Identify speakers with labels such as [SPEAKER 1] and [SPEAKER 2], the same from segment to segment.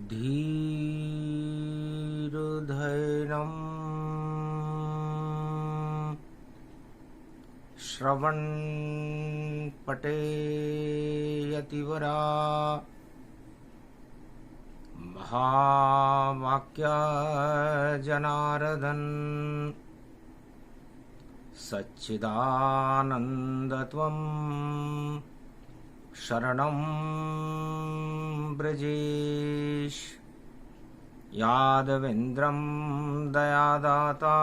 [SPEAKER 1] धीर्धैर्यं श्रवणपठेयतिवरा महावाक्या जनार्दन सच्चिदानन्दत्वं शरणं ब्रजेश। यादवेन्द्रं दयादाता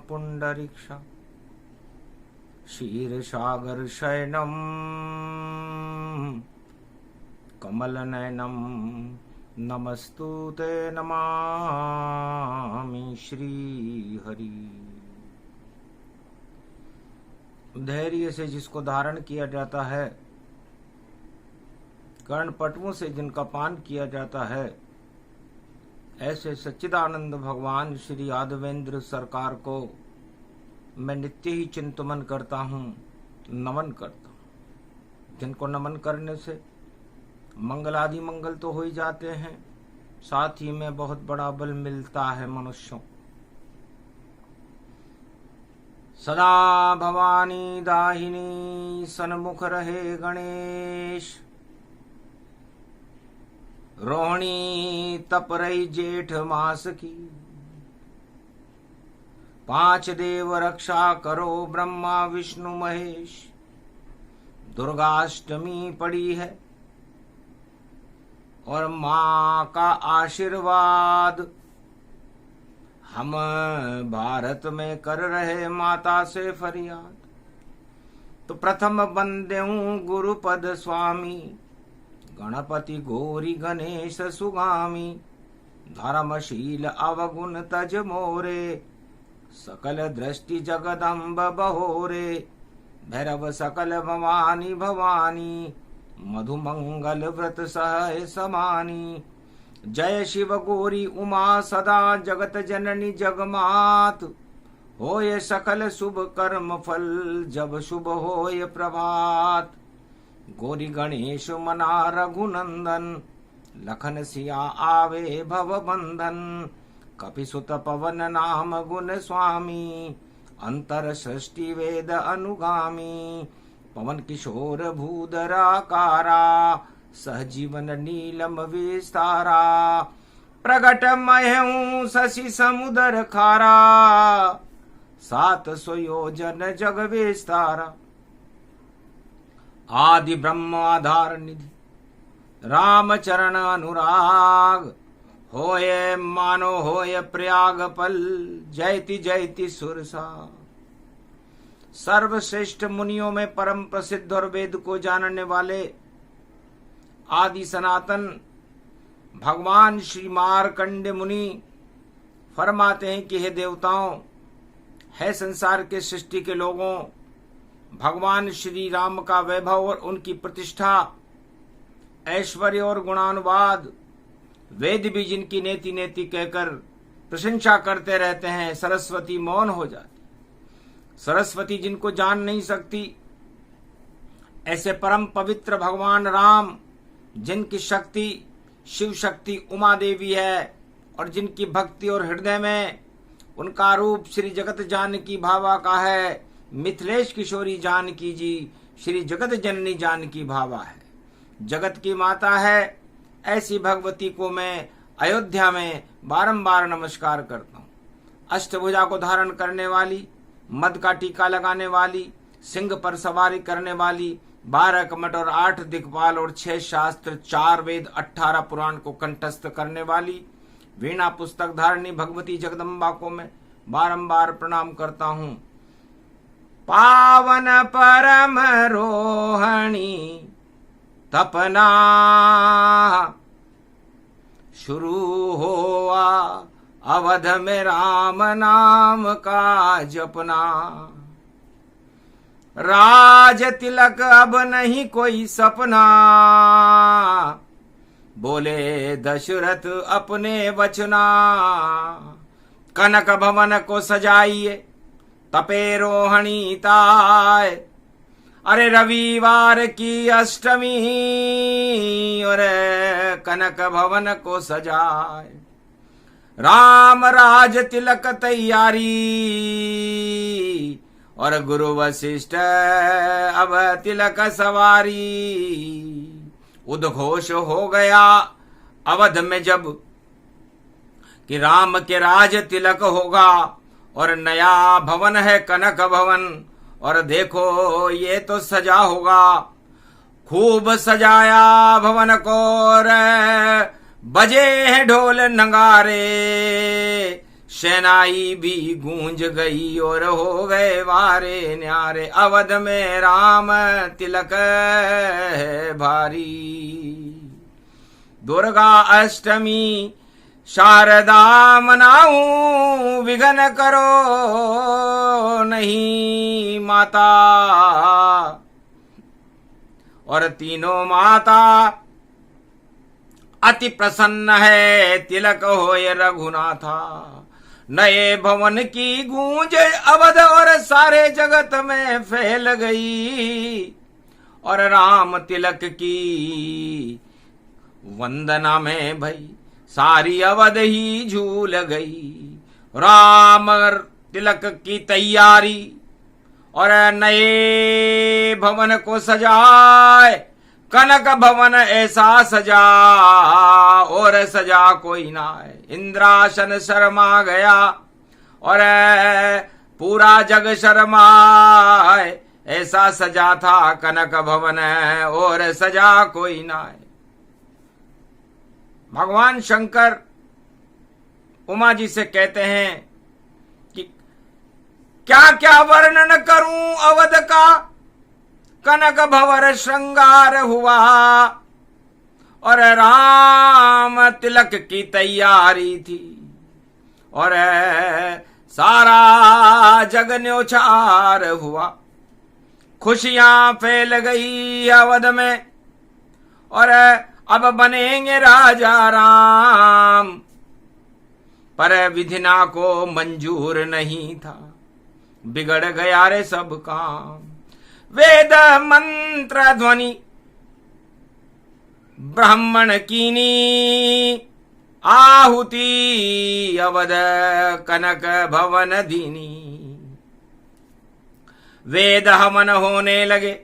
[SPEAKER 1] पुण्डरीक्षा क्षीरसागरशयनं कमलनयनं नमस्तुते नमामि श्रीहरि। धैर्य से जिसको धारण किया जाता है, कर्णपटुओं से जिनका पान किया जाता है, ऐसे सच्चिदानंद भगवान श्री यादवेंद्र सरकार को मैं नित्य ही चिंतन करता हूँ, नमन करता हूँ। जिनको नमन करने से मंगलादि मंगल तो हो ही जाते हैं, साथ ही में बहुत बड़ा बल मिलता है मनुष्यों। सदा भवानी दाहिनी सन्मुख रहे गणेश, रोहिणी तप रही जेठ मास की, 5 देव रक्षा करो ब्रह्मा विष्णु महेश। दुर्गाष्टमी पड़ी है और माँ का आशीर्वाद हम भारत में कर रहे माता से फरियाद। तो प्रथम बंदेऊ गुरुपद स्वामी, गणपति गौरी गणेश सुगामी। धर्मशील अवगुण तज मोरे, सकल दृष्टि जगदम्ब बहोरे। भैरव सकल भवानी भवानी, मधुमंगल व्रत सह समानी। जय शिव गौरी उमा सदा जगत जननी जगमात। होय सकल शुभ कर्म फल, जब शुभ होय प्रभात। गौरी गणेश मना रघुनंदन, लखन सिया आवे भव बंधन। कपिसुत पवन नाम गुण स्वामी, अंतर सृष्टि वेद अनुगामी। पवन किशोर भूधराकारा, सहजीवन नीलम विस्तारा। प्रगट मह्यऊ शशि समुदर खारा, 700 योजन जग विस्तारा। आदि ब्रह्म आधार निधि, राम चरण अनुराग। होय मानो होय प्रयाग पल, जयति जयति सुरसा। सर्वश्रेष्ठ मुनियों में परम प्रसिद्ध और वेद को जानने वाले आदि सनातन भगवान श्री मार्कंड मुनि फरमाते हैं कि हे देवताओं, है संसार के सृष्टि के लोगों, भगवान श्री राम का वैभव और उनकी प्रतिष्ठा, ऐश्वर्य और गुणानुवाद, वेद भी जिनकी नेति नेति कहकर प्रशंसा करते रहते हैं, सरस्वती मौन हो जाती। सरस्वती जिनको जान नहीं सकती, ऐसे परम पवित्र भगवान राम, जिनकी शक्ति शिव शक्ति उमा देवी है और जिनकी भक्ति और हृदय में उनका रूप श्री जगत जानकी भावा का है। मिथिलेश किशोरी जानकी जी श्री जगत जननी जानकी भावा है, जगत की माता है। ऐसी भगवती को मैं अयोध्या में बारंबार नमस्कार करता हूँ। अष्टभुजा को धारण करने वाली, मद का टीका लगाने वाली, सिंह पर सवारी करने वाली, 12 कमट और 8 दिक्पाल और 6 शास्त्र, 4 वेद, 18 पुराण को कंठस्थ करने वाली, वीणा पुस्तक धारणी भगवती जगदम्बा को मैं बारंबार प्रणाम करता हूँ। पावन परम रोहिणी तपना, शुरू हुआ अवध में राम नाम का जपना। राज तिलक अब नहीं कोई सपना, बोले दशरथ अपने वचना। कनक भवन को सजाइए, तपे रोहिणी ताय, अरे रविवार की अष्टमी और कनक भवन को सजाए, राम राज तिलक तैयारी और गुरु वशिष्ठ अब तिलक सवारी। उद्घोष हो गया अवध में जब कि राम के राज तिलक होगा और नया भवन है कनक भवन, और देखो ये तो सजा होगा। खूब सजाया भवन को और बजे हैं ढोल नगारे, शहनाई भी गूंज गई और हो गए वारे न्यारे। अवध में राम तिलक है भारी, दुर्गा अष्टमी शारदा मनाऊं, विघ्न करो नहीं माता। और तीनों माता अति प्रसन्न है, तिलक होए रघुनाथा। नए भवन की गूंज अवध और सारे जगत में फैल गई, और राम तिलक की वंदना में भई सारी अवध ही झूल गई। राम तिलक की तैयारी और नए भवन को सजाए, कनक भवन ऐसा सजा और सजा कोई ना है। इंद्रासन शर्मा गया और पूरा जग शर्माए, ऐसा सजा था कनक भवन और सजा कोई ना है। भगवान शंकर उमा जी से कहते हैं कि क्या क्या वर्णन करूं अवध का, कनक भवर श्रृंगार हुआ और राम तिलक की तैयारी थी, और सारा जग न्योछार हुआ। खुशियां फैल गई अवध में और अब बनेंगे राजा राम, पर विधिना को मंजूर नहीं था, बिगड़ गया रे सब काम। वेद मंत्र ध्वनि ब्राह्मण कीनी, आहुति अवध कनक भवन दीनी। वेद हवन होने लगे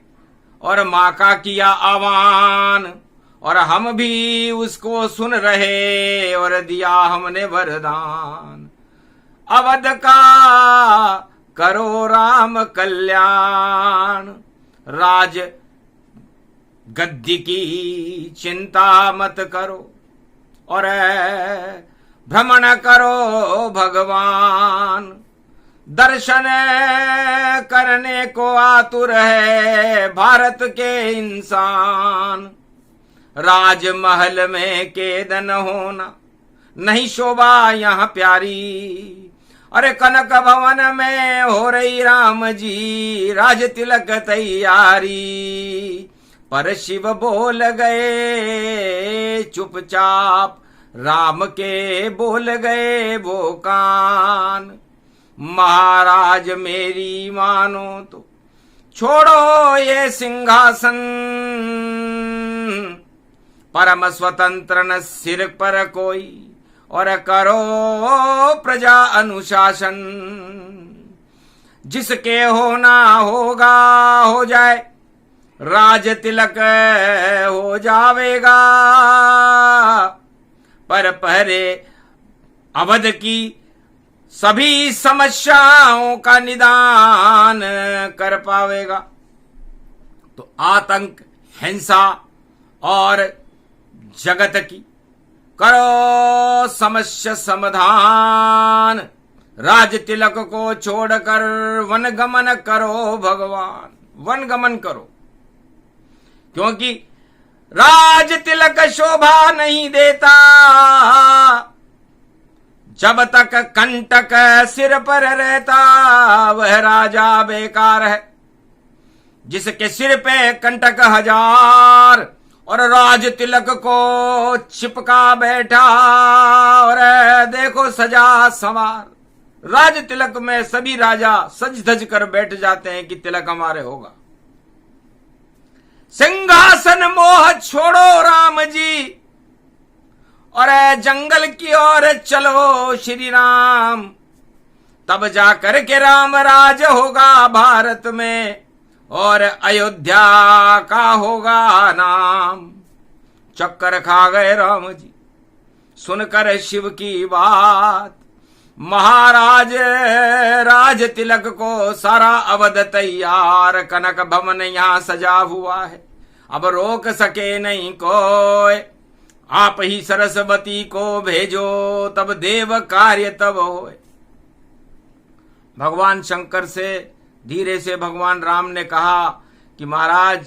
[SPEAKER 1] और माँ का किया आह्वान, और हम भी उसको सुन रहे और दिया हमने वरदान। अवध का करो राम कल्याण, राज गद्दी की चिंता मत करो, और भ्रमण करो भगवान। दर्शन करने को आतुर है भारत के इंसान। राजमहल में केदन होना नहीं शोभा यहाँ प्यारी, अरे कनक भवन में हो रही राम जी राज तिलक तैयारी। पर शिव बोल गए चुपचाप, राम के बोल गए वो कान। महाराज मेरी मानो तो छोड़ो ये सिंहासन, परम स्वतंत्र न सिर पर कोई, और करो प्रजा अनुशासन। जिसके होना होगा हो जाए, राज तिलक हो जावेगा। पर पहले अवध की सभी समस्याओं का निदान कर पावेगा। तो आतंक, हिंसा और जगत की करो समस्या समाधान। राज तिलक को छोड़कर वन गमन करो भगवान, वन गमन करो। क्योंकि राज तिलक शोभा नहीं देता जब तक कंटक सिर पर रहता, वह राजा बेकार है। जिसके सिर पे कंटक हजार और राज तिलक को चिपका बैठा, और देखो सजा संवार। राज तिलक में सभी राजा सज धज कर बैठ जाते हैं कि तिलक हमारे होगा। सिंहासन मोह छोड़ो राम जी और जंगल की ओर चलो श्री राम, तब जाकर के राम राज होगा भारत में और अयोध्या का होगा नाम। चक्कर खा गए राम जी सुनकर शिव की बात, महाराज राज तिलक को सारा अवध तैयार, कनक भवन यहां सजा हुआ है, अब रोक सके नहीं कोई, आप ही सरस्वती को भेजो तब देव कार्य तब होए। भगवान शंकर से धीरे से भगवान राम ने कहा कि महाराज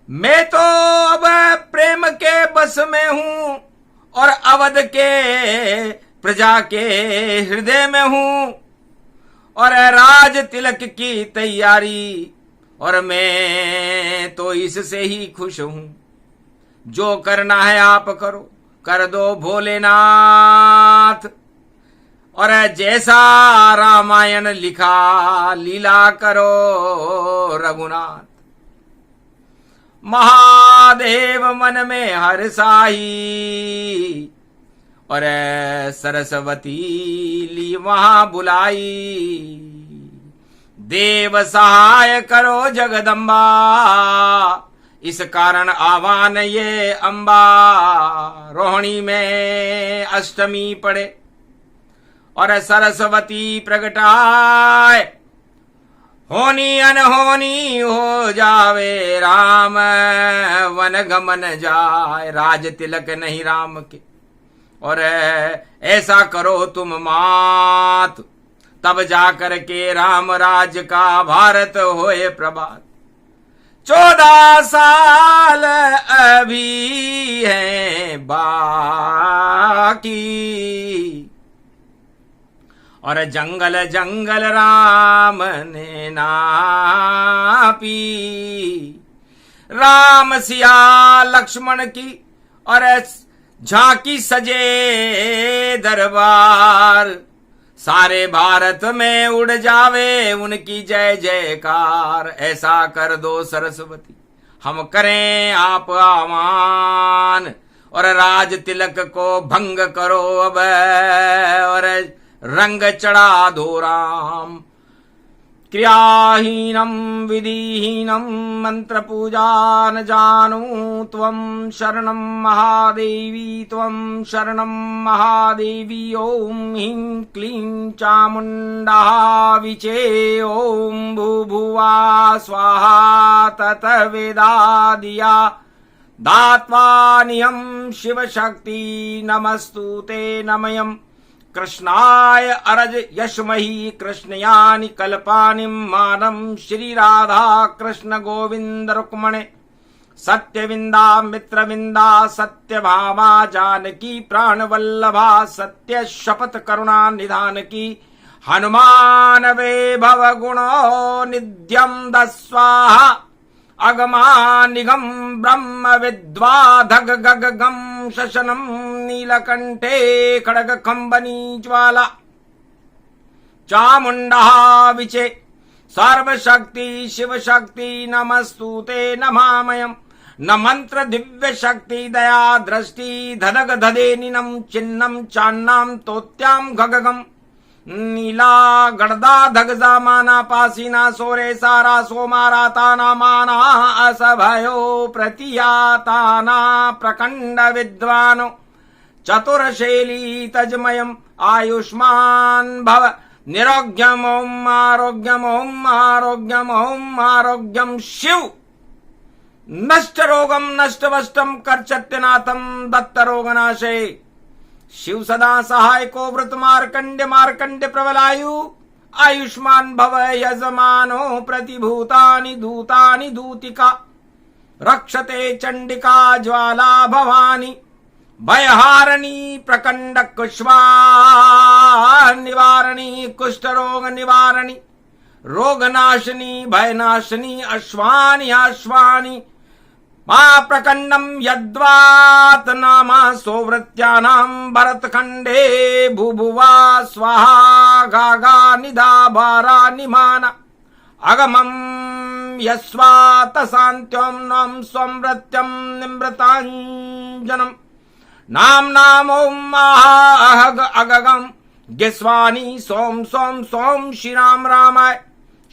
[SPEAKER 1] मैं तो अब प्रेम के बस में हूं और अवध के प्रजा के हृदय में हूं और राज तिलक की तैयारी, और मैं तो इससे ही खुश हूं, जो करना है आप करो, कर दो भोलेनाथ, और जैसा रामायण लिखा लीला करो रघुनाथ। महादेव मन में हर्षाई और सरस्वती ली वहां बुलाई, देव सहाय करो जगदम्बा, इस कारण आह्वान ये अम्बा। रोहिणी में अष्टमी पड़े और सरस्वती प्रगटाए, होनी अनहोनी हो जावे राम वन गमन जाए, राज तिलक नहीं राम के और ऐसा करो तुम मात, तब जाकर के राम राज का भारत होए प्रभात। 14 साल अभी है बाकी और जंगल जंगल राम ने नापी, राम सिया लक्ष्मण की और झांकी सजे दरबार, सारे भारत में उड़ जावे उनकी जय जयकार। ऐसा कर दो सरस्वती हम करें आप आह्वान, और राज तिलक को भंग करो अब और रंग चढ़ा दो राम। क्रियाहीनम विधिहीनम मंत्र पूजा न जानू, त्वं शरणं महादेवी त्वं शरणं महादेवी। ओम ह्रीं क्लीं चामुंडा विचे, ओम भूभुवा स्वाहा ततवेदादिया दात्वा नियम शिव शक्ति नमस्तुते नमयम्। कृष्णाय अरज यशमही कृष्णयानि कल्पानि मानम, श्री राधा कृष्ण गोविंद रुक्मणे सत्यविंदा मित्रविंदा सत्यभामा जानकी प्राणवल्लभा, सत्य शपथ करुणा निधान की हनुमान वे भव गुणो नित्यम दस्वाहा। अगमा निगम ब्रह्म विद्वा धग गग गम शशनम, नीलकंठे खड़ग खंबनी ज्वाला चामुंडा विचे। सर्वशक्ति शिव शक्ति नमस्तुते नमामयम्। न मंत्र दिव्य शक्ति दया दृष्टि धदग धदे निनम चिन्नम चान्नाम तोत्याम गगगम। नीला गड़दा धगजा माना पासीना सोरे सारा सोमारा ताना माना असभयो प्रतियाताना प्रकंड विद्वानो चतुरशैली तजमयम्। आयुष्मान भव निरोग्यम ओम आरोग्यम ओम आरोग्यम ओम आरोग्यम। शिव नष्ट रोगम नष्ट वष्टम करचत्यनाथम दत्त रोगनाशे। शिव सदा सहाय को व्रत मार्कंड्य मार्कंड्य प्रबलायु। आयुष्मान भव यजमानो प्रतिभूतानि दूतानि दूतिका। रक्षते चंडिका ज्वाला भवानी। भयहारिणी प्रकंड कुष्मा निवारणी कुष्ठ रोग निवारणी। रोगनाशिनी भयनाशिनी अश्वानि अश्वानि। मा प्रकंडम यद्वात नामा सोवृत्यानां भरतखंडे भूभुवा स्वाहा गागा निधा भारा निमाना। अगमं यस्वात शान्त्यों नम स्वमृत्यं निमृताञ्जनम् नाम नामों महाअहग अगगम गिस्वानी सोम सोम सोम श्री राम रामाय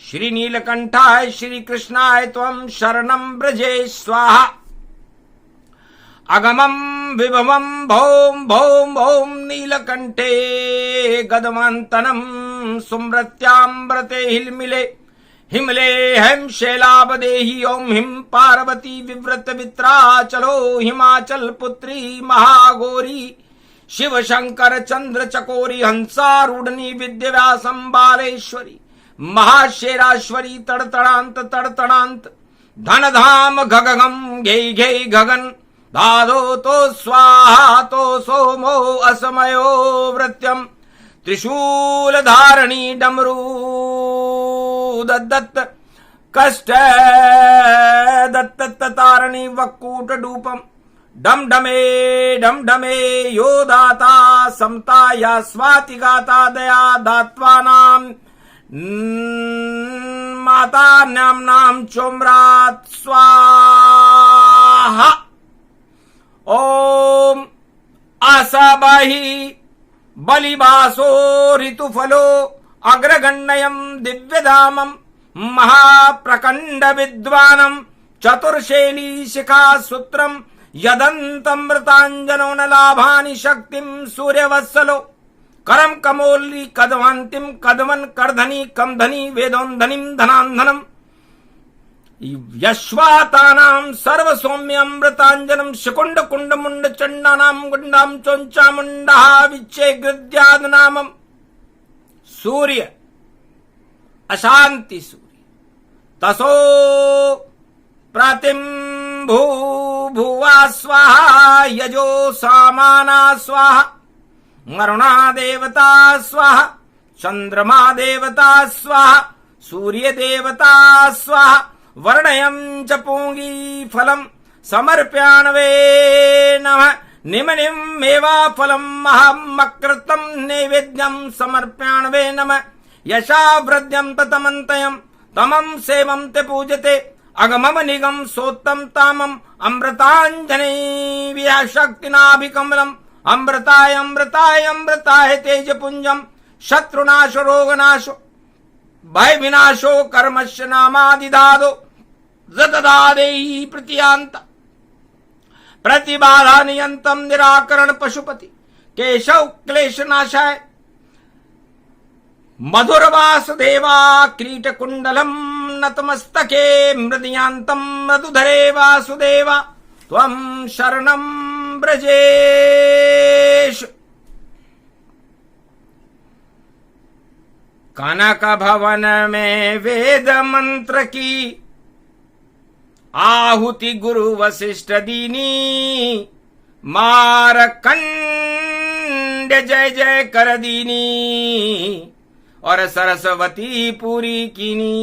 [SPEAKER 1] श्री नीलकंठाय श्री कृष्णाय त्वं शरणं ब्रजे स्वाहा अगमं विभवं भौम भौम भौम नीलकंठे गदमंतनं सुमृत्याम्रते हिलमिले हिमले हम शैलाबदेहि ओम हिम पार्वती विव्रत वित्राचलो हिमाचल पुत्री महागौरी शिव शंकर चंद्र चकोरी हंसारूढ़नी विद्याव्यासं बालेश्वरी महाशेराश्वरी तड़तड़ांत धन धाम घगम घे घे गगन दादो तो स्वाहा तो सोमो असमयो वृत्यम त्रिशूल धारणी डमरू दत्त कष्ट दत्त तारणी वक्कूट डूपम डम डमे यो दाता समता या स्वाति गाता दया दात्वानाम माता नाम नाम चोम्रात स्वाहा ओम आसाबाही बलिबासो ऋतुफलो अग्रगण्यं दिव्यधामं महाप्रकंड विद्वानं चतुर्शैली शिखा सूत्रं यदन्तमृताञ्जनो न लाभानि शक्तिं सूर्यवत्सलो करम कमोली कदवंतिम कदमन करधनी कमधनी वेदोन्धनिं धनान्धनम् यश्वातानां सर्वसौम्यमृताञ्जनं शिकुंड कुंड मुंड चंडानां गुंडां चोंचामुंडः विच्चेगृद्यादनामम् सूर्य अशांति सूर्य तसो प्रतिम भूभुवा स्वाहा यजो सामाना स्वाहा वरुणा देवता स्वाहा चंद्रमा देवता स्वाहा सूर्य देवता स्वाहा वर्णयं च पूंगी फलम समर्प्याणवे नमः निमनिम मेवा फलम महामकृतं नैवेद्यं समर्प्याणवे नमः यशावृद्यं ततमन्तयं तमं सेवं ते पूजते अगमम निगम सोत्तम तामम अमृतांजने व्याशक्तिनाभिकमलम अमृताय अमृताय अमृताय तेजपुंजम शत्रुनाशो रोगनाशो भय विनाशो कर्मस्य नामादिदादो जददादेहि प्रत्यांत प्रतिबाधा नियंतम निराकरण पशुपति केशव क्लेशनाशाय मधुर वासुदेवा क्रीटकुंडलम नतमस्तके मृदयांतम मधुधरे वासुदेवा त्वं शरणं ब्रजेश। कनक भवन में वेद मंत्र की आहुति गुरु वशिष्ठ दीनी मारकंड जय जय कर दीनी और सरस्वती पूरी कीनी।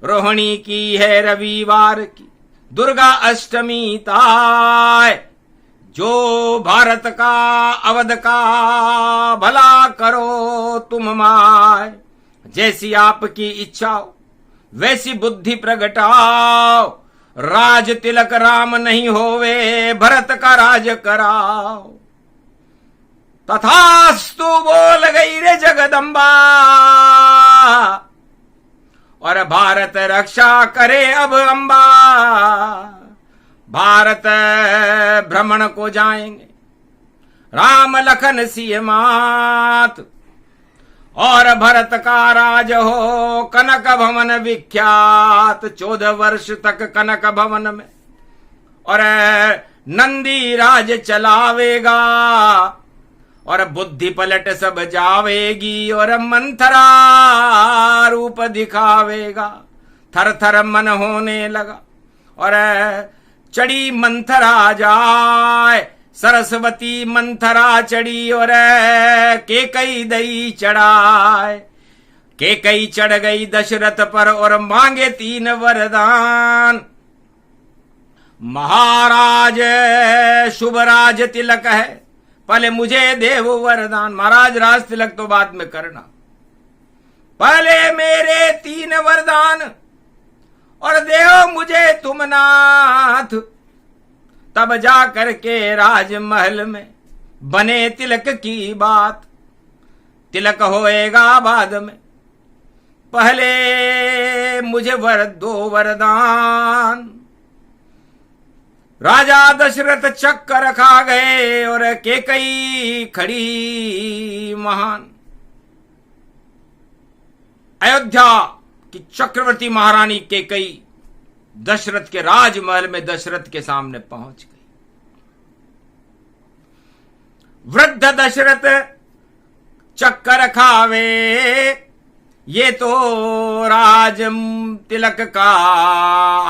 [SPEAKER 1] रोहिणी की है रविवार की दुर्गा अष्टमी ताय जो भारत का अवध का भला करो तुम माय। जैसी आपकी इच्छा हो वैसी बुद्धि प्रगटाओ राज तिलक राम नहीं होवे भरत का राज कराओ। तथास्तु बोल गई रे जगदम्बा और भारत रक्षा करे अब अम्बा। भारत भ्रमण को जाएंगे राम लखन सिय मात और भरत का राज हो कनक भवन विख्यात। 14 वर्ष तक कनक भवन में और नंदी राज चलावेगा और बुद्धि पलट सब जावेगी और मंथरा रूप दिखावेगा। थर थर मन होने लगा और चढ़ी मंथरा जाए सरस्वती मंथरा चढ़ी और केकई दई चढ़ाए। केकई चढ़ गई दशरथ पर और मांगे 3 वरदान। महाराज शुभराज तिलक है पहले मुझे देव वरदान। महाराज राज तिलक तो बाद में करना पहले मेरे 3 वरदान और देहो मुझे तुम नाथ, तब जा करके राजमहल में बने तिलक की बात। तिलक होएगा बाद में, पहले मुझे दो वरदान। राजा दशरथ चक्कर खा गए और कैकेयी खड़ी महान। अयोध्या की चक्रवर्ती महारानी कैकेयी दशरथ के राजमहल में दशरथ के सामने पहुंच गई। वृद्ध दशरथ चक्कर खावे, ये तो राज तिलक का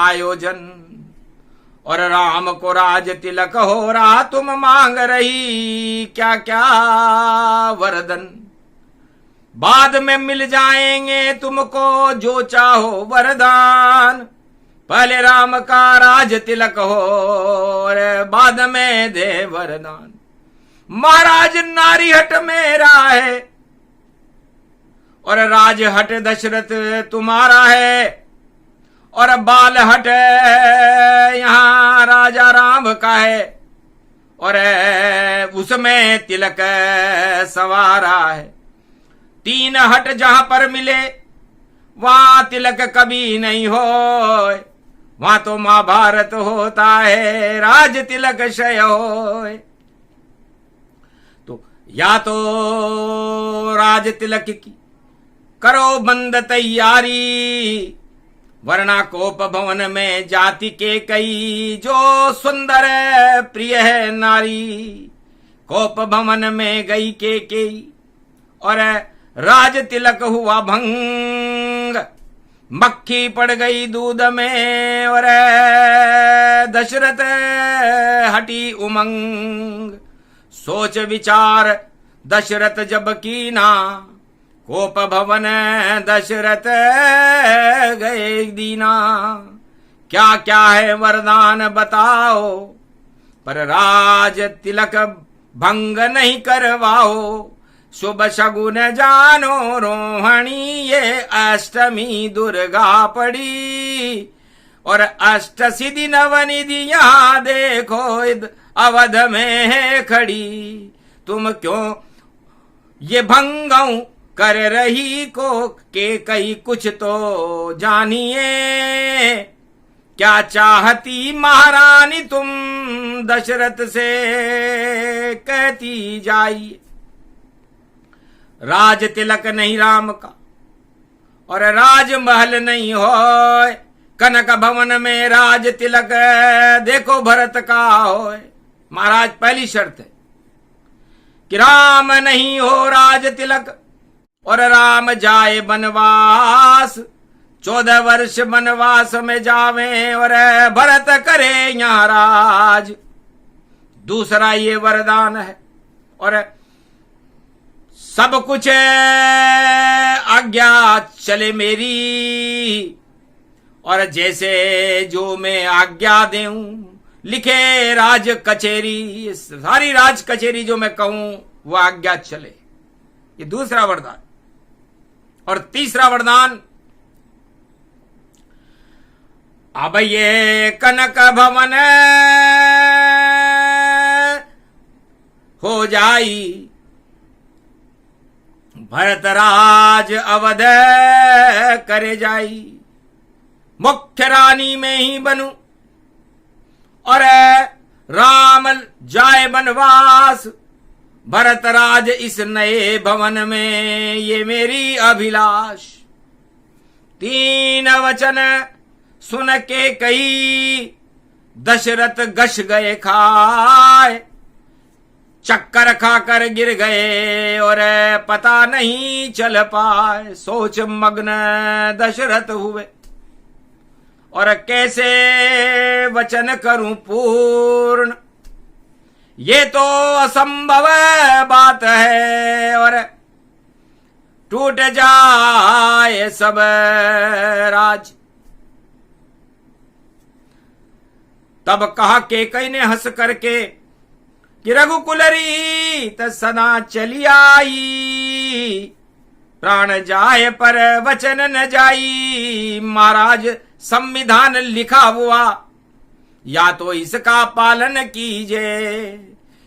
[SPEAKER 1] आयोजन, और राम को राज तिलक हो रहा, तुम मांग रही क्या क्या वरदान। बाद में मिल जाएंगे तुमको जो चाहो वरदान, पहले राम का राज तिलक हो और बाद में दे वरदान। महाराज नारी हट मेरा है और राज हट दशरथ तुम्हारा है, और बाल हट यहां राजा राम का है, और उसमें तिलक सवारा है। 3 हट जहां पर मिले वहां तिलक कभी नहीं हो, वहां तो महाभारत होता है, राज तिलक क्षय हो। तो या तो राज तिलक की करो बंद तैयारी, वरना कोप भवन में जाति के कई जो सुंदर प्रिय है नारी। कोप भवन में गई कैकेयी और राज तिलक हुआ भंग, मक्खी पड़ गई दूध में और दशरथ हटी उमंग। सोच विचार दशरथ जब कीना, कोप भवन दशरथ गए दीना। क्या क्या है वरदान बताओ, पर राज तिलक भंग नहीं करवाओ। शुभ शगुन जानो रोहिणी, ये अष्टमी दुर्गा पड़ी, और अष्ट सिद्धि नवनिधि यहाँ देखो अवध में है खड़ी। तुम क्यों ये भंगऊ कर रही को के कई कुछ तो जानिए। क्या चाहती महारानी तुम दशरथ से कहती जाइए। राज तिलक नहीं राम का और राजमहल नहीं हो, कनक भवन में राज तिलक देखो भरत का हो। महाराज पहली शर्त है कि राम नहीं हो राज तिलक और राम जाए बनवास, 14 वर्ष बनवास में जावे और भरत करे यहाँ राज। दूसरा ये वरदान है और सब कुछ आज्ञा चले मेरी, और जैसे जो मैं आज्ञा देऊं लिखे राज कचेरी। सारी राज कचेरी जो मैं कहूं वो आज्ञा चले। ये दूसरा वरदान। और तीसरा वरदान, अब ये कनक भवन हो जाई, भरतराज अवध करे जाई। मुख्य रानी में ही बनूं और राम जाए बनवास, भरतराज इस नए भवन में ये मेरी अभिलाष। 3 वचन सुन के कही दशरथ गश गए खाए, चक्कर खाकर गिर गए और पता नहीं चल पाए। सोच मग्न दशरथ हुए और कैसे वचन करूं पूर्ण, ये तो असंभव बात है और टूट जाए सब राज। तब कहा कैकेयी ने हंस करके कि रघुकुल रीत सदा चली आई, प्राण जाए पर वचन न जाई। महाराज संविधान लिखा हुआ या तो इसका पालन कीजिए,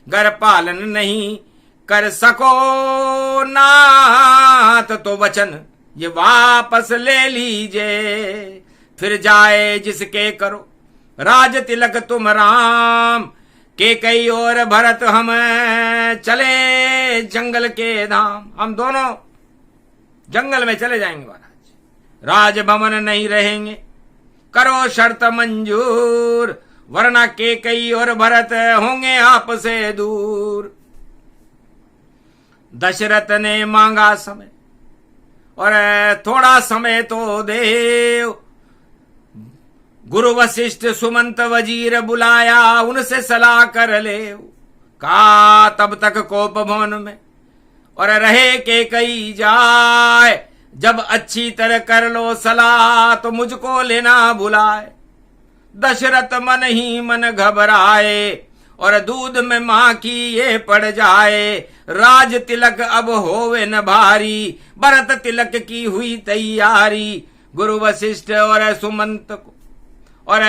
[SPEAKER 1] गर पालन नहीं कर सको नाथ तो वचन ये वापस ले लीजिए। फिर जाए जिसके करो राज तिलक तुम राम, के कई और भरत हम चले जंगल के धाम। हम दोनों जंगल में चले जाएंगे महाराज, राजभवन नहीं रहेंगे, करो शर्त मंजूर, वरना के कई और भरत होंगे आपसे दूर। दशरथ ने मांगा समय और थोड़ा समय तो देव, गुरु वशिष्ठ सुमंत वजीर बुलाया, उनसे सलाह कर ले। का तब तक कोप भवन में और रहे के कई जाए, जब अच्छी तरह कर लो सलाह तो मुझको लेना बुलाए। दशरथ मन ही मन घबराए और दूध में मां की ये पड़ जाए। राज तिलक अब होवे न भारी, भरत तिलक की हुई तैयारी। गुरु वशिष्ठ और सुमंत को और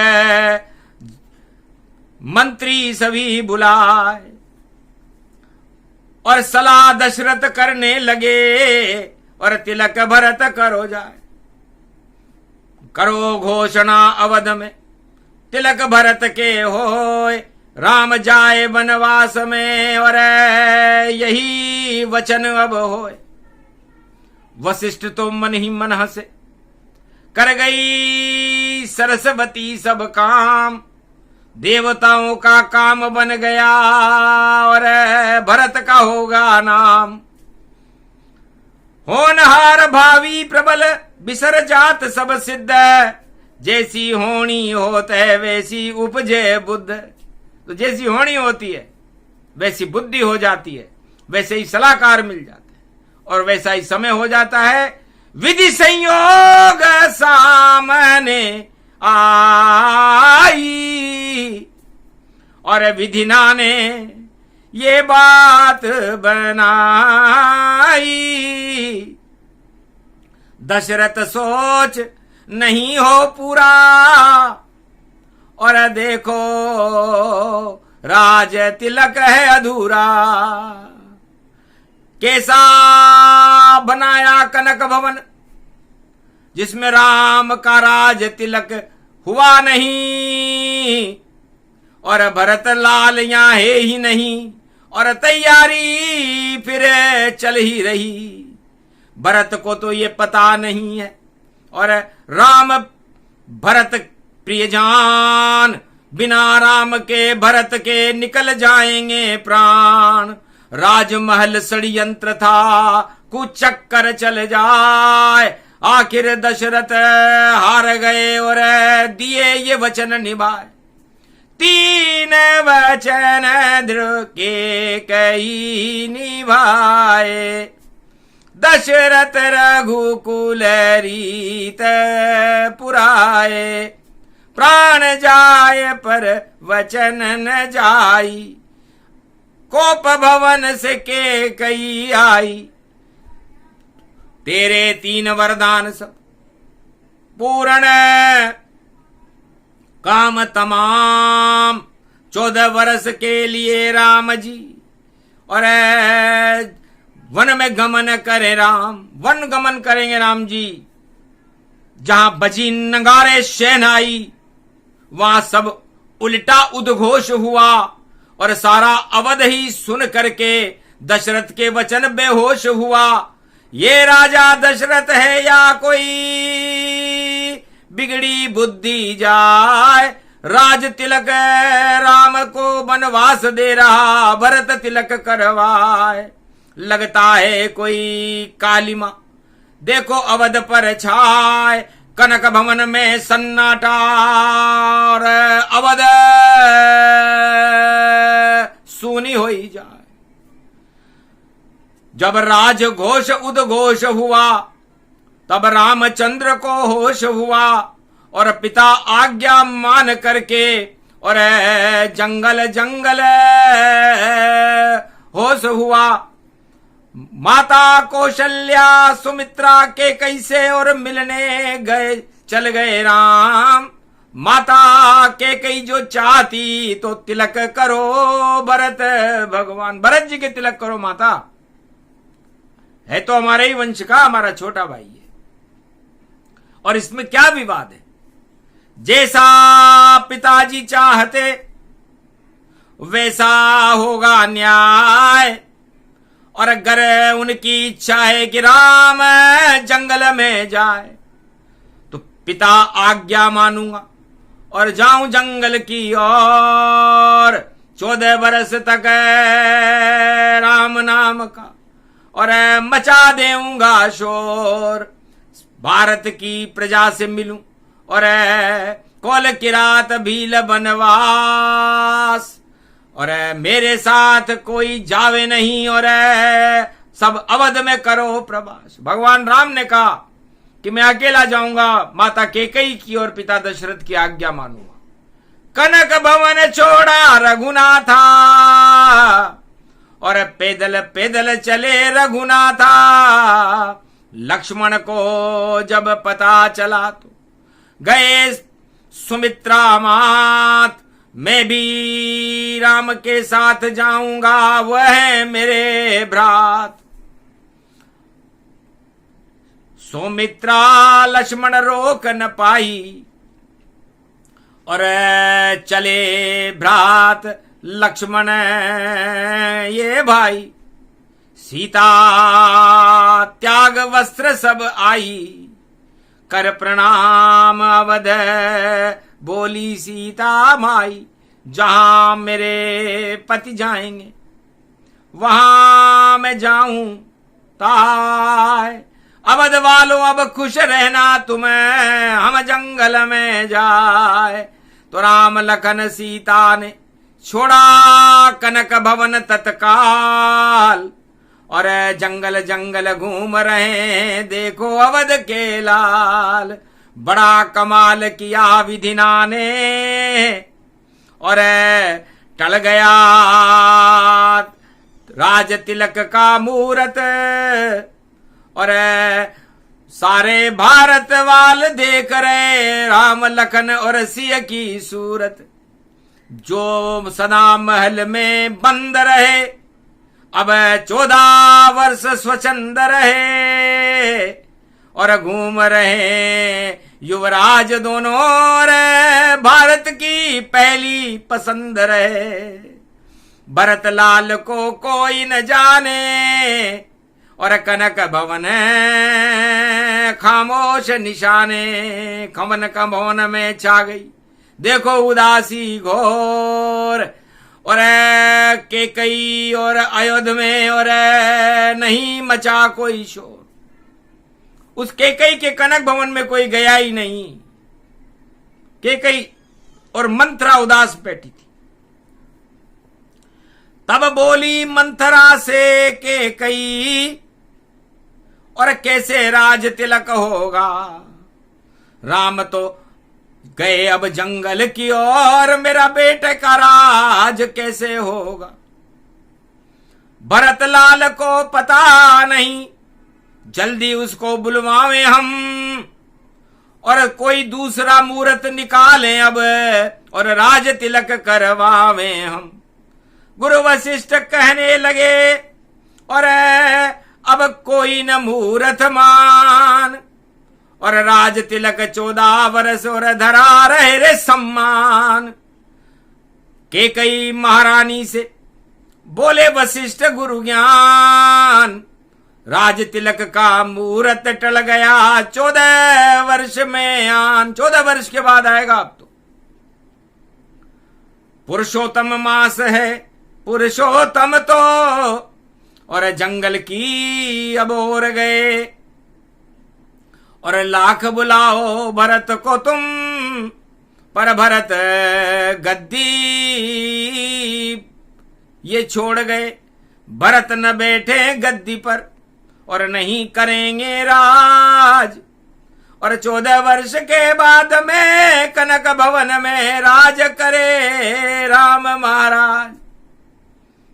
[SPEAKER 1] मंत्री सभी बुलाए और सलाह दशरथ करने लगे और तिलक भरत करो जाए। करो घोषणा अवध में तिलक भरत के होए, राम जाए वनवास में और यही वचन अब होए। वशिष्ठ तो मन ही मन हंसे, कर गई सरस्वती सब काम, देवताओं का काम बन गया और भरत का होगा नाम। होनहार भावी प्रबल बिसर जात सब सिद्ध, जैसी होनी होत है वैसी उपजे बुद्ध। तो जैसी होनी होती है वैसी बुद्धि हो जाती है, वैसे ही सलाहकार मिल जाते हैं और वैसा ही समय हो जाता है। विधि संयोग सामने आई और विधिना ने ये बात बनाई। दशरथ सोच नहीं हो पूरा और देखो राज तिलक है अधूरा। कैसा बनाया कनक भवन जिसमें राम का राज तिलक हुआ नहीं और भरत लाल यहां है ही नहीं और तैयारी फिर चल ही रही। भरत को तो ये पता नहीं है और राम भरत प्रियजान, बिना राम के भरत के निकल जाएंगे प्राण। राजमहल षड्यंत्र था, कुचक्कर चल जाए, आखिर दशरथ हार गए और दिए ये वचन निभाए। 3 वचन ध्रुव के कई निभाए, दशरथ रघुकुल रीत पुराए। प्राण जाय पर वचन न जाई, कोप भवन से के कई आई। तेरे 3 वरदान सब पूर्ण काम तमाम, 14 वर्ष के लिए राम जी और वन में गमन करे राम। वन गमन करेंगे राम जी, जहां बजी नगारे शहनाई वहां सब उल्टा उद्घोष हुआ और सारा अवध ही सुन करके दशरथ के वचन बेहोश हुआ। ये राजा दशरथ है या कोई बिगड़ी बुद्धि जाए, राज तिलक राम को वनवास दे रहा, भरत तिलक करवाए। लगता है कोई कालिमा देखो अवध पर छाए, कनक भवन में सन्नाटा और अवध सूनी हो ही जाए। जब राज घोष उद्घोष हुआ तब रामचंद्र को होश हुआ और पिता आज्ञा मान करके और जंगल जंगल होश हुआ। माता कौशल्या सुमित्रा के कैसे और मिलने गए चल गए राम। माता के कई जो चाहती तो तिलक करो भरत भगवान, भरत जी के तिलक करो माता, है तो हमारे ही वंश का, हमारा छोटा भाई है। और इसमें क्या विवाद है? जैसा पिताजी चाहते वैसा होगा न्याय, और अगर उनकी इच्छा है कि राम जंगल में जाए तो पिता आज्ञा मानूंगा और जाऊं जंगल की ओर। 14 बरस तक राम नाम का और मचा देऊंगा शोर। भारत की प्रजा से मिलूं और कोल किरात भील बनवास, और मेरे साथ कोई जावे नहीं और सब अवध में करो प्रवास। भगवान राम ने कहा कि मैं अकेला जाऊंगा माता केकई की और पिता दशरथ की आज्ञा मानूंगा। कनक भवन छोड़ा रघुनाथा और पैदल पैदल चले रघुनाथा। लक्ष्मण को जब पता चला तो गए सुमित्रा मात, मैं भी राम के साथ जाऊंगा वह है मेरे भ्रात। सुमित्रा लक्ष्मण रोक न पाई और चले भ्रात लक्ष्मण ये भाई। सीता त्याग वस्त्र सब आई, कर प्रणाम अवध बोली सीता माई। जहां मेरे पति जाएंगे वहां मैं जाऊं ताय। अवध वालों अब खुश रहना तुम्हें, हम जंगल में जाए। तो राम लखन सीता ने छोड़ा कनक भवन तत्काल, और जंगल जंगल घूम रहे देखो अवध के लाल। बड़ा कमाल किया विधिना ने और टल गया राज तिलक का मूरत, और सारे भारत वाल देख रहे राम लखन और सिया की सूरत। जो सदा महल में बंद रहे अब 14 वर्ष स्वच्छंद रहे, और घूम रहे युवराज दोनों रे भारत की पहली पसंद रहे। भरत लाल को कोई न जाने और कनक भवन खामोश निशाने। खवन का भवन में छा गई देखो उदासी घोर, और केकई और अयोध्या में और नहीं मचा कोई शोर। उस केकई के कनक भवन में कोई गया ही नहीं। केकई और मंथरा उदास बैठी थी। तब बोली मंथरा से केकई, और कैसे राज तिलक होगा। राम तो गए अब जंगल की ओर, मेरा बेटे का राज कैसे होगा। भरत लाल को पता नहीं, जल्दी उसको बुलवावे हम, और कोई दूसरा मुहूर्त निकालें अब, और राज तिलक करवावे हम। गुरु वशिष्ठ कहने लगे और अब कोई न मुहूर्त मान, और राज तिलक 14 वर्ष और धरा रहे रे सम्मान। केकई महारानी से बोले वशिष्ठ गुरु ज्ञान, राज तिलक का मुहूर्त टल गया 14 वर्ष में आन। 14 वर्ष के बाद आएगा। अब तो पुरुषोत्तम मास है पुरुषोत्तम तो, और जंगल की अब और गए, और लाख बुलाओ भरत को तुम, पर भरत गद्दी ये छोड़ गए। भरत न बैठे गद्दी पर और नहीं करेंगे राज, और 14 वर्ष के बाद में कनक भवन में राज करे राम महाराज।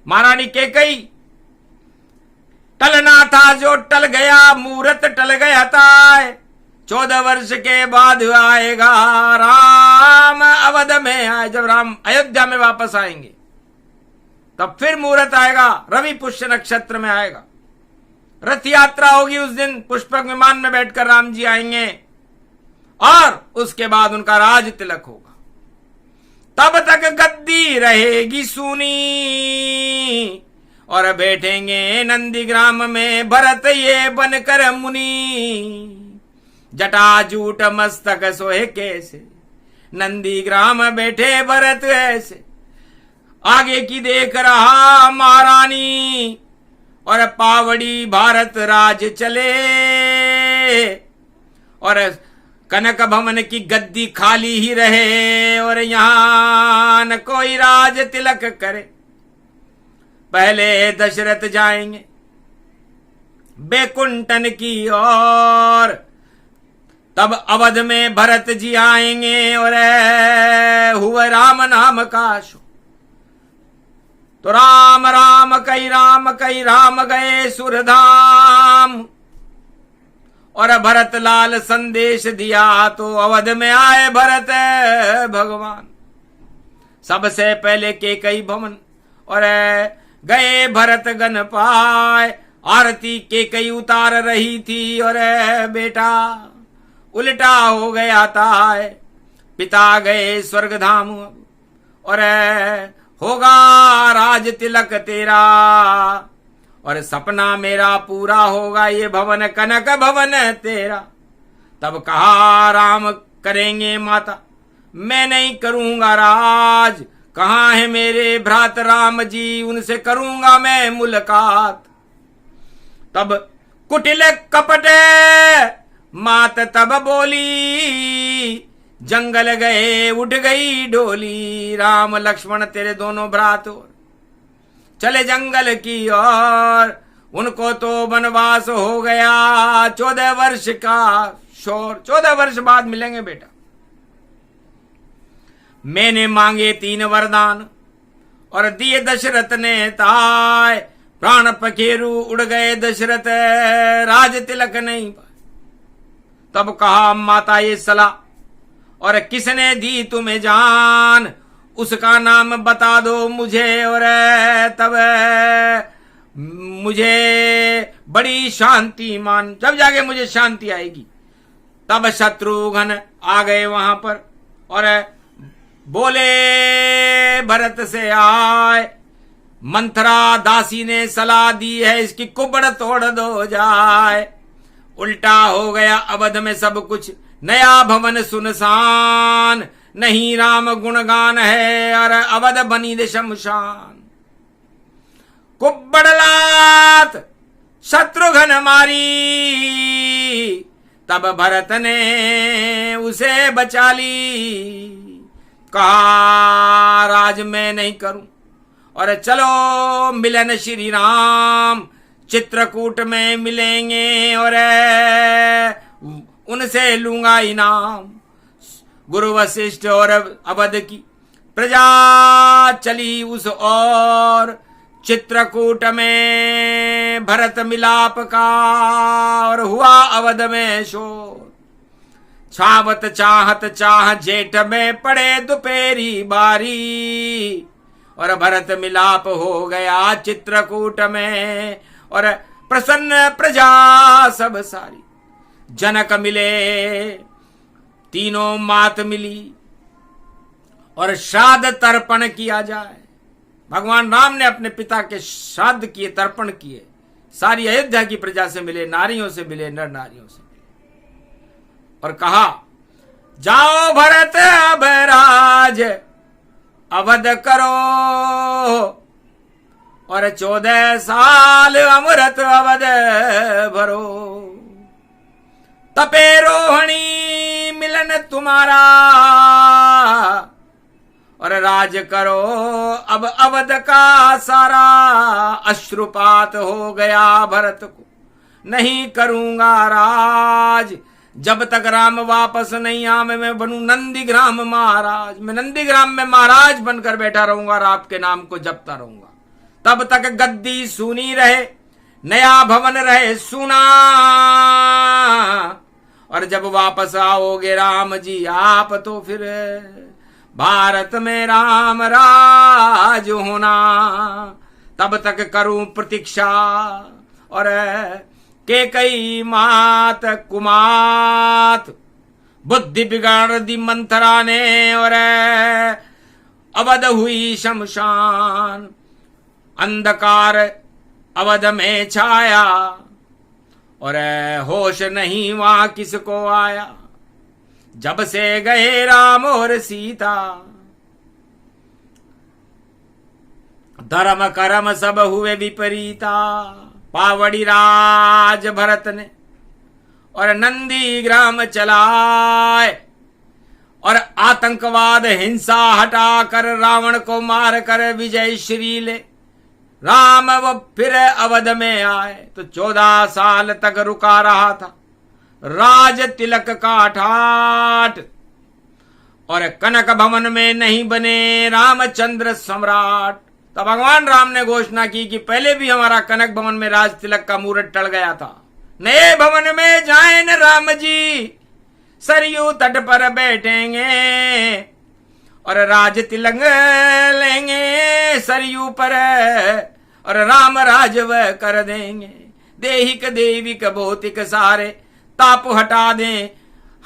[SPEAKER 1] महारानी केकई टलना था जो टल गया, मुहूर्त टल गया था। 14 वर्ष के बाद आएगा राम अवध में आए। जब राम अयोध्या में वापस आएंगे तब फिर मुहूर्त आएगा, रवि पुष्य नक्षत्र में आएगा। रथ यात्रा होगी उस दिन, पुष्पक विमान में बैठकर राम जी आएंगे और उसके बाद उनका राज तिलक होगा। तब तक गद्दी रहेगी सूनी और बैठेंगे नंदीग्राम में भरत ये बनकर मुनि। जटाजूट मस्तक सोहे कैसे, नंदीग्राम बैठे भरत ऐसे। आगे की देख रहा महारानी और पावड़ी भारत राज चले। और कनक भवन की गद्दी खाली ही रहे और यहां न कोई राज तिलक करे। पहले दशरथ जाएंगे बैकुंठन की ओर, तब अवध में भरत जी आएंगे और हुआ राम नाम का शो। तो राम राम कई राम गए सुरधाम। और भरत लाल संदेश दिया तो अवध में आए भरत भगवान। सबसे पहले केकई भवन और गए भरत गण पाए। आरती केकई उतार रही थी और बेटा उल्टा हो गया था। पिता गए स्वर्गधाम और होगा राज तिलक तेरा और सपना मेरा पूरा होगा, ये भवन कनक भवन तेरा। तब कहा राम करेंगे माता, मैं नहीं करूंगा राज। कहाँ है मेरे भ्रात राम जी, उनसे करूंगा मैं मुलाकात। तब कुटिल कपट मात तब बोली, जंगल गए उठ गई डोली। राम लक्ष्मण तेरे दोनों भ्रात चले जंगल की ओर। उनको तो वनवास हो गया 14 वर्ष का शोर। 14 वर्ष बाद मिलेंगे बेटा। मैंने मांगे 3 वरदान और दिए दशरथ ने ताय। प्राण पखेरु उड़ गए दशरथ, राज तिलक नहीं पाए। तब कहा माता ये सलाह और किसने दी तुम्हें जान, उसका नाम बता दो मुझे। और तब मुझे बड़ी शांति मान, जब जाके मुझे शांति आएगी। तब शत्रुघ्न आ गए वहां पर और बोले भरत से आए, मंथरा दासी ने सलाह दी है, इसकी कुबड़ तोड़ दो जाए। उल्टा हो गया अवध में सब कुछ, नया भवन सुनसान। नहीं राम गुणगान है और अवध बनी दे शमशान। कुब्बड़लात शत्रुघ्न मारी, तब भरत ने उसे बचा ली। कहा राज मैं नहीं करूं और चलो मिलन श्री राम चित्रकूट में मिलेंगे और उनसे लूंगा इनाम। गुरु वशिष्ठ और अवध की प्रजा चली उस और चित्रकूट में भरत मिलाप का और हुआ अवध में शोर। छावत चाहत चाह जेठ में पड़े दोपहरी बारी और भरत मिलाप हो गया चित्रकूट में और प्रसन्न प्रजा सब सारी। जनक मिले, तीनों मात मिली और श्राद्ध तर्पण किया जाए। भगवान राम ने अपने पिता के श्राद्ध किए, तर्पण किए। सारी अयोध्या की प्रजा से मिले, नारियों से मिले, नर नारियों से मिले और कहा जाओ भरत अब राज अवध करो और 14 साल अमृत अवध भरो। तपे रोहिणी मिलन तुम्हारा और राज करो अब अवध का सारा। अश्रुपात हो गया भरत को, नहीं करूंगा राज जब तक राम वापस नहीं आवे। मैं बनूं नंदीग्राम महाराज, मैं नंदीग्राम में महाराज बनकर बैठा रहूंगा और आपके नाम को जपता रहूंगा। तब तक गद्दी सूनी रहे, नया भवन रहे सुना। और जब वापस आओगे राम जी आप तो फिर भारत में राम राज होना। तब तक करूं प्रतीक्षा। और कैकेयी मात कुमात बुद्धि बिगाड़ दी मंथरा ने। और अवध हुई शमशान, अंधकार अवध में छाया। और होश नहीं वहां किसको आया, जब से गए राम और सीता। धर्म कर्म सब हुए विपरीता। पावड़ी राज भरत ने और नंदी ग्राम चलाए। और आतंकवाद हिंसा हटाकर रावण को मारकर विजय श्री ले राम वो फिर अवध में आए। तो 14 साल तक रुका रहा था राज तिलक का ठाट। और कनक भवन में नहीं बने रामचंद्र सम्राट। तो भगवान राम ने घोषणा की कि पहले भी हमारा कनक भवन में राज तिलक का मुहूर्त टल गया था। नए भवन में जाए न राम जी, सरयू तट पर बैठेंगे और राज तिलक लेंगे सरयू पर। और राम राज वह कर देंगे। देहिक देविक भौतिक सारे ताप हटा दें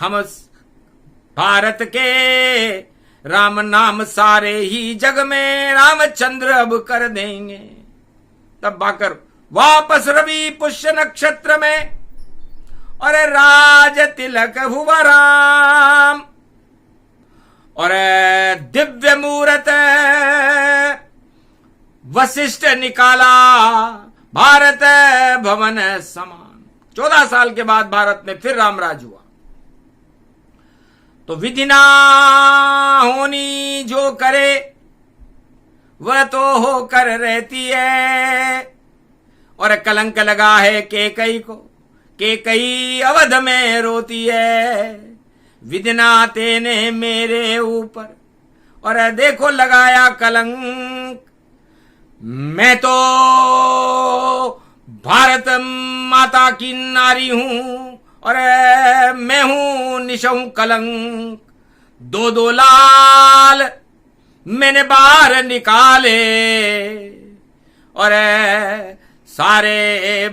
[SPEAKER 1] हम भारत के। राम नाम सारे ही जग में रामचंद्र अब कर देंगे। तब बाकर वापस रवि पुष्य नक्षत्र में और राज तिलक हुआ राम। और दिव्य मूरत वशिष्ठ निकाला भारत भवन समान। 14 साल के बाद भारत में फिर रामराज हुआ। तो विधि ना होनी जो करे वह तो होकर रहती है। और कलंक लगा है कैकेयी को, कैकेयी अवध में रोती है। विधना तेने मेरे ऊपर और देखो लगाया कलंक। मैं तो भारत माता की नारी हूं और मैं हूं निशहूं कलंक। 2 लाल मैंने बाहर निकाले और सारे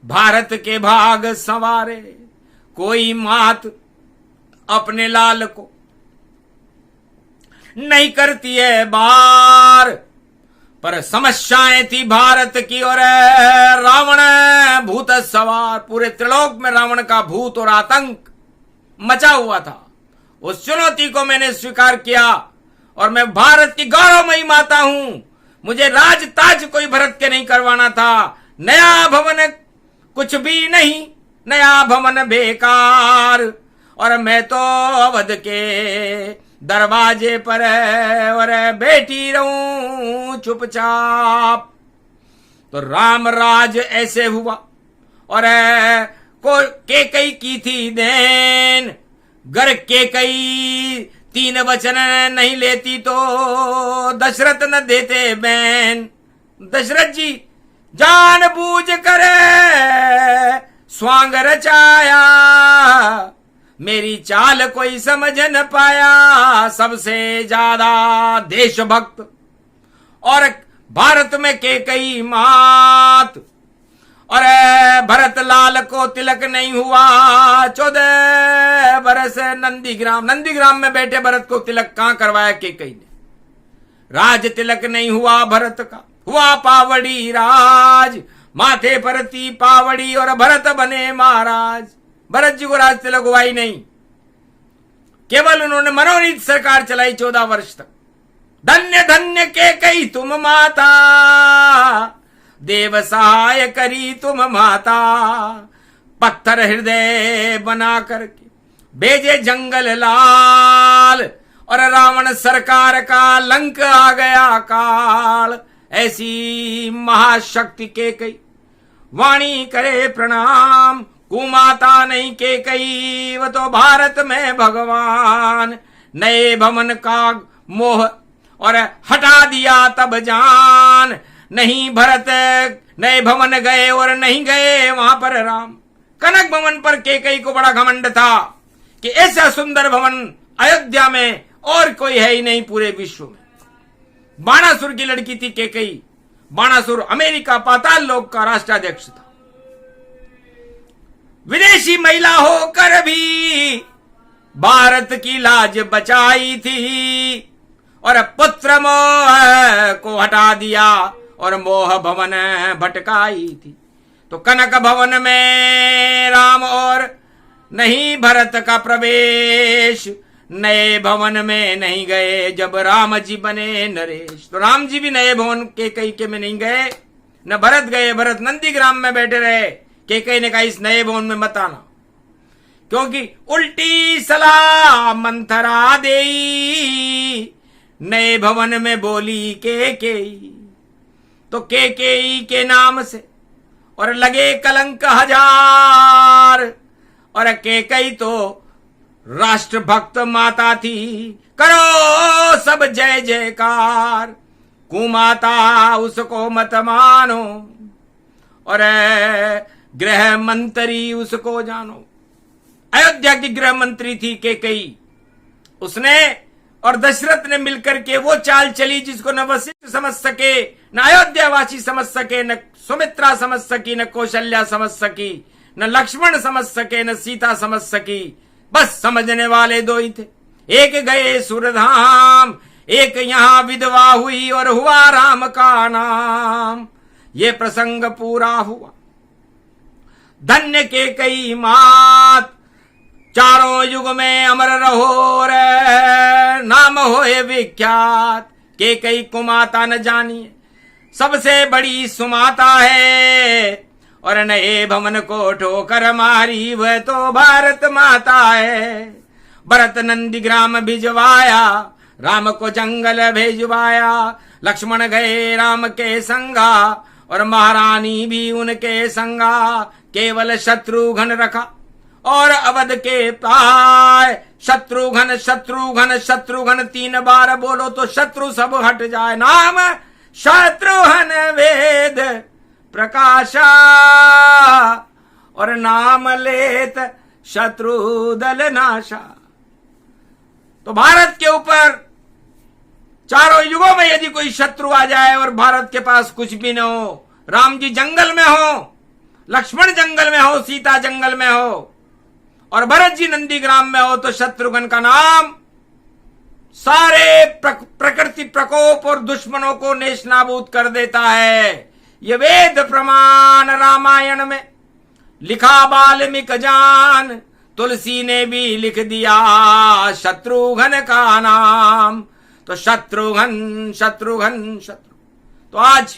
[SPEAKER 1] भारत के भाग संवारे। कोई मात अपने लाल को नहीं करती है बार, पर समस्याएं थी भारत की। और रावण भूत सवार, पूरे त्रिलोक में रावण का भूत और आतंक मचा हुआ था। उस चुनौती को मैंने स्वीकार किया और मैं भारत की गौरवमयी माता हूं। मुझे राज ताज कोई भरत के नहीं करवाना था। नया भवन कुछ भी नहीं, नया भवन बेकार। और मैं तो अवध के दरवाजे पर और बैठी रहूं चुपचाप। तो राम राज ऐसे हुआ। और को कैकेयी की थी देन, गर कैकेयी 3 वचन नहीं लेती तो दशरथ न देते बैन। दशरथ जी जानबूझ कर स्वांग रचाया, मेरी चाल कोई समझ न पाया। सबसे ज्यादा देशभक्त और भारत में कैकेयी मात। और भरत लाल को तिलक नहीं हुआ 14 बरस। नंदीग्राम में बैठे भरत को तिलक कहां करवाया कैकेयी ने। राज तिलक नहीं हुआ भरत का, हुआ पावड़ी राज। माथे पर थी पावड़ी और भरत बने महाराज। भरत जी को राज तिलक हुआ ही नहीं, केवल उन्होंने मनोनीत सरकार चलाई 14 वर्ष तक। धन्य धन्य कैकेयी तुम माता, देव सहाय करी तुम माता। पत्थर हृदय बना करके भेजे जंगल लाल। और रावण सरकार का लंक आ गया काल। ऐसी महाशक्ति कैकेयी वाणी करे प्रणाम। कुमाता नहीं कैकेयी वो तो भारत में भगवान। नए भवन का मोह और हटा दिया तब जान। नहीं भरत नए भवन गए और नहीं गए वहां पर राम। कनक भवन पर कैकेयी को बड़ा घमंड था कि ऐसा सुंदर भवन अयोध्या में और कोई है ही नहीं पूरे विश्व में। बाणासुर की लड़की थी कैकेयी। बाणासुर अमेरिका पाताल लोक का राष्ट्राध्यक्ष था। विदेशी महिला होकर भी भारत की लाज बचाई थी और पुत्र मोह को हटा दिया और मोह भवन भटकाई थी। तो कनक भवन में राम और नहीं भरत का प्रवेश, नए भवन में नहीं गए जब राम जी बने नरेश। तो राम जी भी नए भवन कैकेयी के में नहीं गए, न भरत गए। भरत नंदीग्राम में बैठे रहे। कैकेयी ने कहा इस नए भवन में मत आना, क्योंकि उल्टी सलाह मंथरा देई, नए भवन में बोली कैकेयी। तो कैकेयी के नाम से और लगे कलंक हजार। और कैकेयी तो राष्ट्रभक्त माता थी, करो सब जय जयकार। कुमाता उसको मत मानो और गृह मंत्री उसको जानो। अयोध्या की गृह मंत्री थी कैकेयी। उसने और दशरथ ने मिलकर के वो चाल चली जिसको न वशिष्ठ समझ सके, न अयोध्यावासी समझ सके, न सुमित्रा समझ सकी, न कौशल्या समझ सकी, न लक्ष्मण समझ सके, न सीता समझ सकी। बस समझने वाले दो ही थे। एक गए सुरधाम, एक यहां विधवा हुई और हुआ राम का नाम। ये प्रसंग पूरा हुआ। धन्य कैकेयी मात, चारों युग में अमर रहो रे, नाम होए विख्यात। कैकेयी कुमाता न जानिए, सबसे बड़ी सुमाता है। और नए भवन को ठोकर मारी, वह तो भारत माता है। भरत नंदीग्राम भिजवाया, राम को जंगल भेजवाया। लक्ष्मण गए राम के संगा और महारानी भी उनके संगा। केवल शत्रुघ्न रखा और अवध के पाय। शत्रुघ्न शत्रुघ्न शत्रुघ्न 3 बार बोलो तो शत्रु सब हट जाए। नाम शत्रुघ्न वेद प्रकाशा और नाम लेत शत्रु दल नाशा। तो भारत के ऊपर चारों युगों में यदि कोई शत्रु आ जाए और भारत के पास कुछ भी न हो, राम जी जंगल में हो, लक्ष्मण जंगल में हो, सीता जंगल में हो और भरत जी नंदीग्राम में हो, तो शत्रुघ्न का नाम सारे प्रकृति प्रकोप और दुश्मनों को नेस्तनाबूद कर देता है। ये वेद प्रमाण रामायण में लिखा वाल्मीकि जान, तुलसी ने भी लिख दिया शत्रुघ्न का नाम। तो शत्रुघ्न शत्रुघ्न शत्रु। तो आज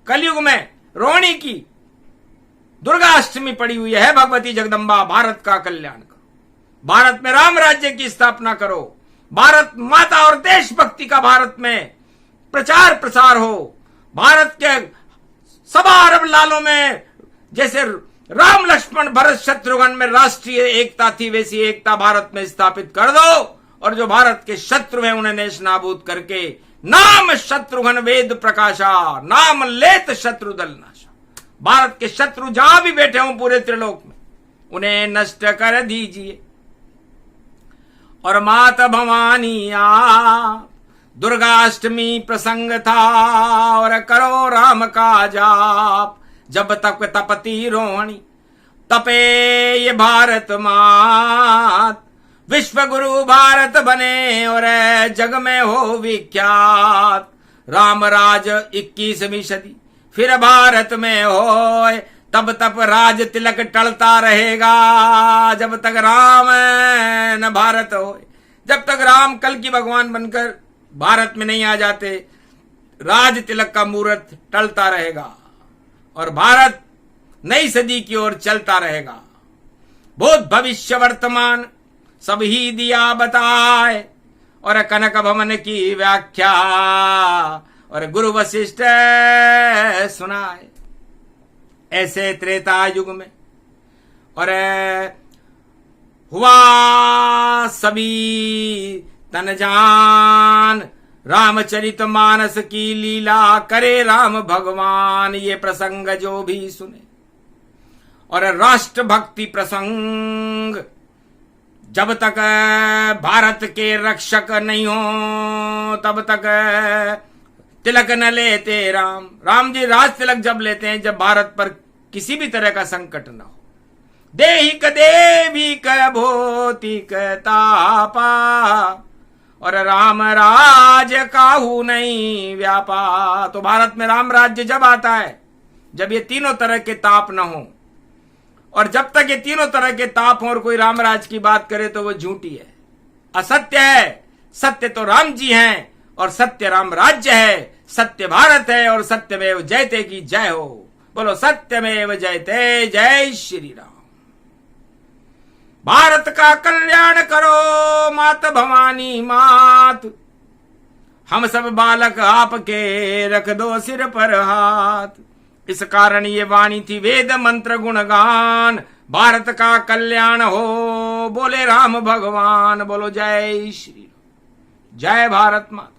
[SPEAKER 1] कलयुग में रोहिणी की दुर्गाष्टमी पड़ी हुई है। भगवती जगदम्बा भारत का कल्याण करो, भारत में राम राज्य की स्थापना करो, भारत माता और देशभक्ति का भारत में प्रचार प्रसार हो। भारत के सभा अरब लालों में जैसे राम लक्ष्मण भरत शत्रुघ्न में राष्ट्रीय एकता थी, वैसी एकता भारत में स्थापित कर दो। और जो भारत के शत्रु हैं उन्हें नेस्तनाबूद करके नाम शत्रुघ्न वेद प्रकाशा, नाम लेत शत्रु दल नाशा। भारत के शत्रु जहां भी बैठे हों पूरे त्रिलोक में, उन्हें नष्ट कर दीजिए। और माता भवानी आप, दुर्गाष्टमी प्रसंग था और करो राम का जाप। जब तक तपती रोहिणी तपे ये भारत मात, विश्व गुरु भारत बने और जग में हो विख्यात। राम राज 21वीं सदी फिर भारत में हो, तब तक राज तिलक टलता रहेगा। जब तक राम न भारत हो, जब तक राम कल की भगवान बनकर भारत में नहीं आ जाते, राज तिलक का मुहूर्त टलता रहेगा और भारत नई सदी की ओर चलता रहेगा। भूत भविष्य वर्तमान सब ही दिया बताए और कनक भवन की व्याख्या और गुरु वशिष्ठ सुनाए। ऐसे त्रेता युग में और हुआ सभी तन जान, रामचरित मानस की लीला करे राम भगवान, ये प्रसंग जो भी सुने। और राष्ट्र भक्ति प्रसंग, जब तक भारत के रक्षक नहीं हो तब तक तिलक न लेते राम। राम जी राज तिलक जब लेते हैं जब भारत पर किसी भी तरह का संकट न हो। देहिक देविक भौतिक तापा, और राम राज काहू नहीं व्यापा। तो भारत में राम राज्य जब आता है जब ये तीनों तरह के ताप न हो, और जब तक ये तीनों तरह के ताप हो और कोई रामराज की बात करे तो वो झूठी है, असत्य है। सत्य तो राम जी हैं और सत्य राम राज्य है, सत्य भारत है और सत्यमेव जयते की जय हो। बोलो सत्यमेव जयते, जय श्री राम। भारत का कल्याण करो मात भवानी मात, हम सब बालक आपके रख दो सिर पर हाथ। इस कारण ये वाणी थी वेद मंत्र गुणगान, भारत का कल्याण हो बोले राम भगवान। बोलो जय श्री राम, जय भारत माता।